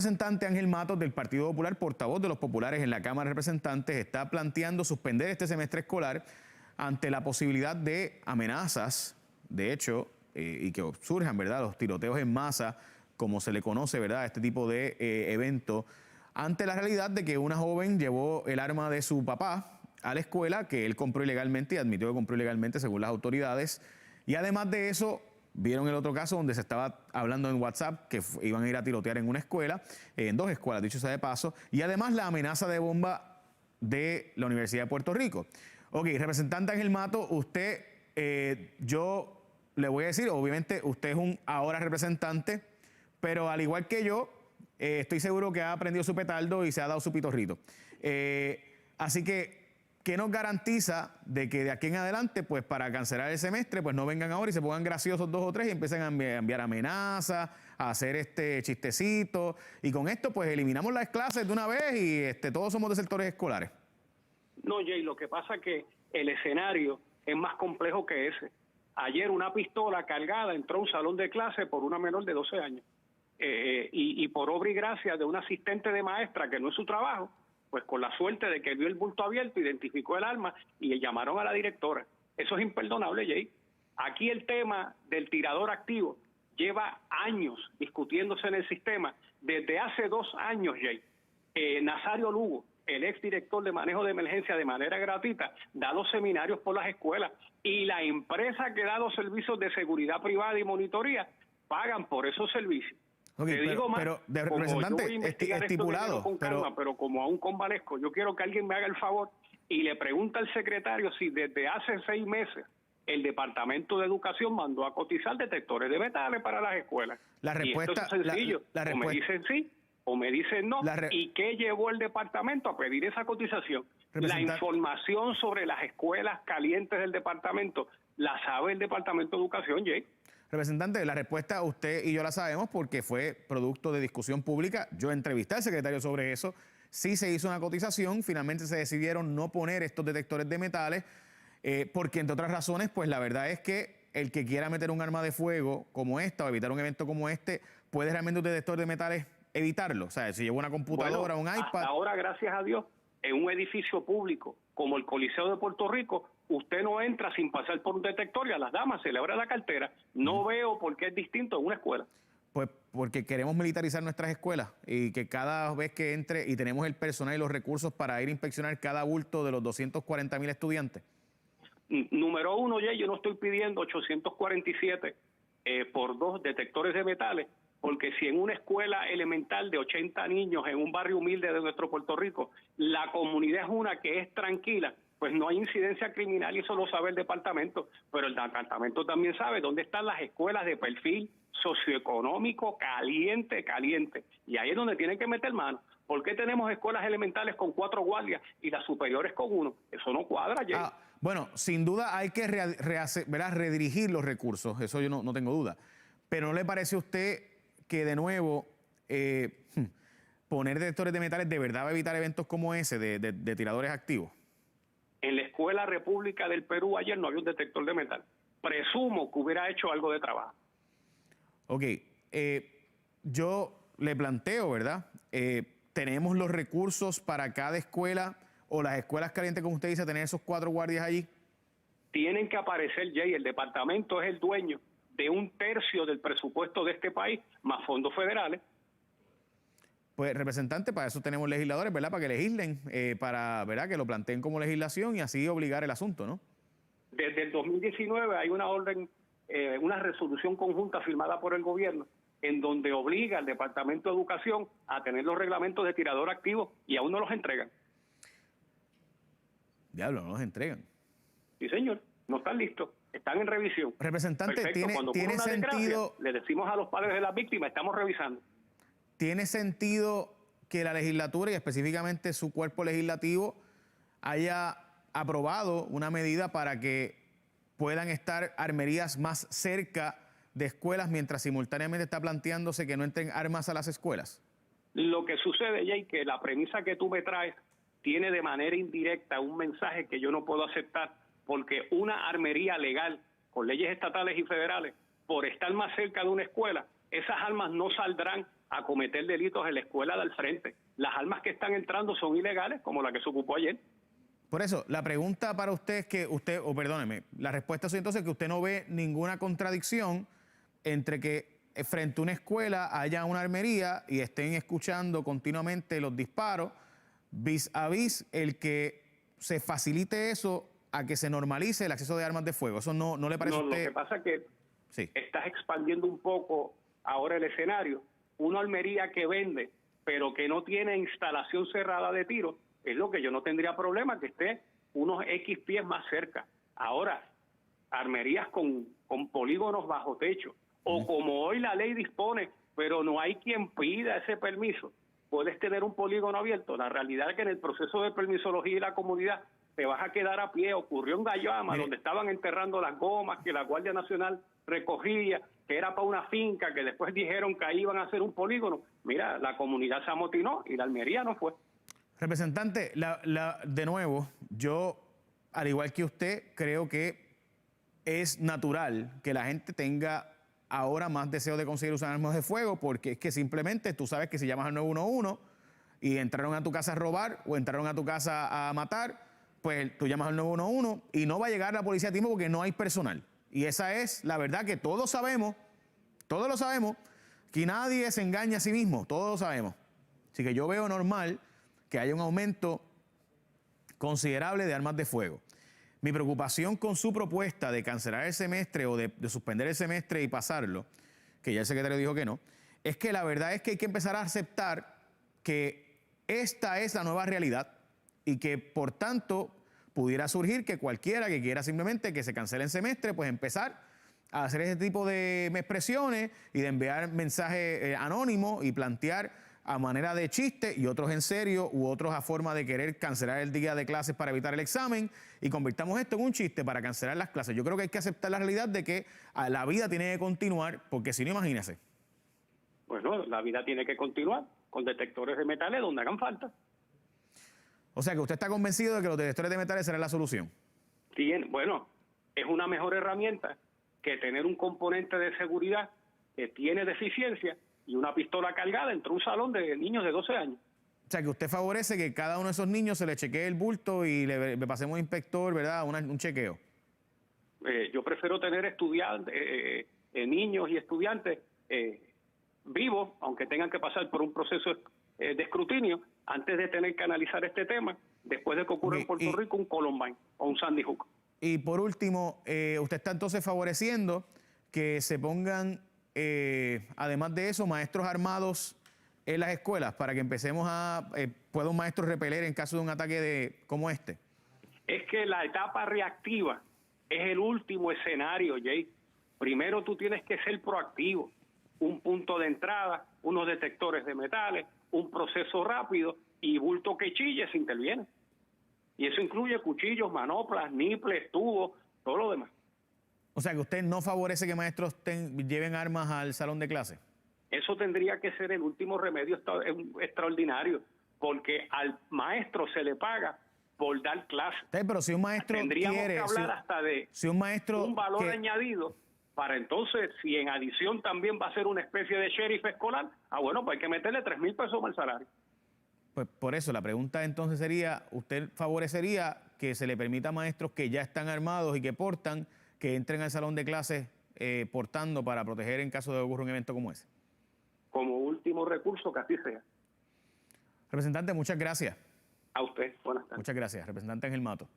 El representante Ángel Matos del Partido Popular, portavoz de los populares en la Cámara de Representantes, está planteando suspender este semestre escolar ante la posibilidad de amenazas, de hecho, y que surjan, ¿verdad?, los tiroteos en masa, como se le conoce, ¿verdad?, este tipo de evento, ante la realidad de que una joven llevó el arma de su papá a la escuela, que él compró ilegalmente y admitió que compró ilegalmente según las autoridades, y además de eso, vieron el otro caso donde se estaba hablando en WhatsApp que iban a ir a tirotear en una escuela, en dos escuelas, dicho sea de paso, y además la amenaza de bomba de la Universidad de Puerto Rico. Ok, representante Ángel Matos, usted, yo le voy a decir, obviamente usted es un ahora representante, pero al igual que yo, estoy seguro que ha aprendido su petardo y se ha dado su pitorrito. Así que, ¿qué nos garantiza de que de aquí en adelante, pues para cancelar el semestre, pues no vengan ahora y se pongan graciosos dos o tres y empiecen a enviar amenazas, a hacer chistecitos, y con esto pues eliminamos las clases de una vez y todos somos de sectores escolares? No, Jay, lo que pasa es que el escenario es más complejo que ese. Ayer una pistola cargada entró a un salón de clase por una menor de 12 años. Y por obra y gracia de un asistente de maestra, que no es su trabajo, pues con la suerte de que vio el bulto abierto, identificó el arma y llamaron a la directora. Eso es imperdonable, Jay. Aquí el tema del tirador activo lleva años discutiéndose en el sistema. Desde hace 2 años, Jay, Nazario Lugo, el exdirector de manejo de emergencia de manera gratuita, da los seminarios por las escuelas, y la empresa que da los servicios de seguridad privada y monitoría pagan por esos servicios. Okay, te digo más, pero de representante estipulado, con calma, pero como aún convalezco, yo quiero que alguien me haga el favor y le pregunte al secretario si desde hace 6 meses el Departamento de Educación mandó a cotizar detectores de metales para las escuelas. La respuesta, y esto es sencillo, o me dicen sí o me dicen no. ¿Y qué llevó el departamento a pedir esa cotización? La información sobre las escuelas calientes del departamento la sabe el Departamento de Educación, Jay. Representante, la respuesta usted y yo la sabemos porque fue producto de discusión pública. Yo entrevisté al secretario sobre eso. Sí se hizo una cotización, finalmente se decidieron no poner estos detectores de metales, porque entre otras razones, pues la verdad es que el que quiera meter un arma de fuego como esta o evitar un evento como este, puede realmente un detector de metales evitarlo. O sea, si lleva una computadora, un iPad. Hasta ahora, gracias a Dios, en un edificio público como el Coliseo de Puerto Rico, usted no entra sin pasar por un detector y a las damas se le abre la cartera. No veo por qué es distinto en una escuela. Pues porque queremos militarizar nuestras escuelas y que cada vez que entre y tenemos el personal y los recursos para ir a inspeccionar cada bulto de los 240,000 estudiantes. Número uno, Jay, yo no estoy pidiendo 847 por 2 detectores de metales, porque si en una escuela elemental de 80 niños en un barrio humilde de nuestro Puerto Rico, la comunidad es una que es tranquila, pues no hay incidencia criminal, y eso lo sabe el departamento, pero el departamento también sabe dónde están las escuelas de perfil socioeconómico caliente, y ahí es donde tienen que meter mano. ¿Por qué tenemos escuelas elementales con 4 guardias y las superiores con 1? Eso no cuadra, Jay. Bueno, sin duda hay que redirigir los recursos, eso yo no tengo duda, pero ¿no le parece a usted que de nuevo poner detectores de metales de verdad va a evitar eventos como ese de tiradores activos? En la Escuela República del Perú ayer no había un detector de metal. Presumo que hubiera hecho algo de trabajo. Ok, yo le planteo, ¿verdad? ¿Tenemos los recursos para cada escuela o las escuelas calientes, como usted dice, tener esos 4 guardias allí? Tienen que aparecer, Jay. El departamento es el dueño de 1/3 del presupuesto de este país, más fondos federales. Pues, representante, para eso tenemos legisladores, ¿verdad? Para que legislen, ¿verdad? Que lo planteen como legislación y así obligar el asunto, ¿no? Desde el 2019 hay una orden, una resolución conjunta firmada por el gobierno en donde obliga al Departamento de Educación a tener los reglamentos de tirador activo, y aún no los entregan. Diablo, no los entregan. Sí, señor, no están listos, están en revisión. Representante, Perfecto. ¿tiene sentido? Le decimos a los padres de las víctimas, estamos revisando. ¿Tiene sentido que la legislatura y específicamente su cuerpo legislativo haya aprobado una medida para que puedan estar armerías más cerca de escuelas mientras simultáneamente está planteándose que no entren armas a las escuelas? Lo que sucede, Jay, que la premisa que tú me traes tiene de manera indirecta un mensaje que yo no puedo aceptar, porque una armería legal con leyes estatales y federales, por estar más cerca de una escuela, esas armas no saldrán a cometer delitos en la escuela del frente. Las armas que están entrando son ilegales, como la que se ocupó ayer. Por eso, la pregunta para usted es que usted, o perdóneme, la respuesta es entonces que usted no ve ninguna contradicción entre que frente a una escuela haya una armería y estén escuchando continuamente los disparos, vis a vis el que se facilite eso a que se normalice el acceso de armas de fuego. ¿Eso no le parece a usted? Lo que pasa es que Sí. estás expandiendo un poco ahora el escenario. Una armería que vende, pero que no tiene instalación cerrada de tiro, es lo que yo no tendría problema, que esté unos X pies más cerca. Ahora, armerías con polígonos bajo techo, o como hoy la ley dispone, pero no hay quien pida ese permiso, puedes tener un polígono abierto. La realidad es que en el proceso de permisología y la comunidad te vas a quedar a pie. Ocurrió en Guayama, donde estaban enterrando las gomas que la Guardia Nacional recogía, que era para una finca, que después dijeron que ahí iban a hacer un polígono. Mira, la comunidad se amotinó y la armería no fue. Representante, de nuevo, yo, al igual que usted, creo que es natural que la gente tenga ahora más deseo de conseguir usar armas de fuego, porque es que simplemente tú sabes que si llamas al 911 y entraron a tu casa a robar o entraron a tu casa a matar, pues tú llamas al 911 y no va a llegar la policía a tiempo porque no hay personal. Y esa es la verdad que todos lo sabemos, que nadie se engaña a sí mismo, todos lo sabemos. Así que yo veo normal que haya un aumento considerable de armas de fuego. Mi preocupación con su propuesta de cancelar el semestre o de suspender el semestre y pasarlo, que ya el secretario dijo que no, es que la verdad es que hay que empezar a aceptar que esta es la nueva realidad y que por tanto pudiera surgir que cualquiera que quiera simplemente que se cancele el semestre, pues empezar a hacer ese tipo de expresiones y de enviar mensajes anónimos y plantear a manera de chiste y otros en serio u otros a forma de querer cancelar el día de clases para evitar el examen y convirtamos esto en un chiste para cancelar las clases. Yo creo que hay que aceptar la realidad de que la vida tiene que continuar porque si no, imagínese. Bueno, la vida tiene que continuar con detectores de metales donde hagan falta. O sea que usted está convencido de que los detectores de metales serán la solución. Bueno, es una mejor herramienta que tener un componente de seguridad que tiene deficiencia y una pistola cargada entre un salón de niños de 12 años. O sea que usted favorece que cada uno de esos niños se le chequee el bulto y le pasemos un inspector, ¿verdad? Un chequeo. Yo prefiero tener estudiantes, niños y estudiantes vivos, aunque tengan que pasar por un proceso de escrutinio, antes de tener que analizar este tema, después de que ocurra en Puerto Rico un Columbine o un Sandy Hook. Y por último, usted está entonces favoreciendo que se pongan, además de eso, maestros armados en las escuelas para que empecemos pueda un maestro repeler en caso de un ataque como este. Es que la etapa reactiva es el último escenario, Jay. Primero tú tienes que ser proactivo. Un punto de entrada, unos detectores de metales, un proceso rápido y bulto que chille se interviene. Y eso incluye cuchillos, manoplas, niples, tubos, todo lo demás. O sea que usted no favorece que maestros lleven armas al salón de clase. Eso tendría que ser el último remedio extraordinario, porque al maestro se le paga por dar clase. Pero si un maestro tendríamos quiere, que hablar hasta de un valor añadido para entonces, si en adición también va a ser una especie de sheriff escolar, bueno, pues hay que meterle 3,000 pesos al salario. Pues por eso la pregunta entonces sería, ¿usted favorecería que se le permita a maestros que ya están armados y que portan, que entren al salón de clases portando para proteger en caso de que ocurra un evento como ese? Como último recurso, que así sea. Representante, muchas gracias. A usted, buenas tardes. Muchas gracias, representante Ángel Mato.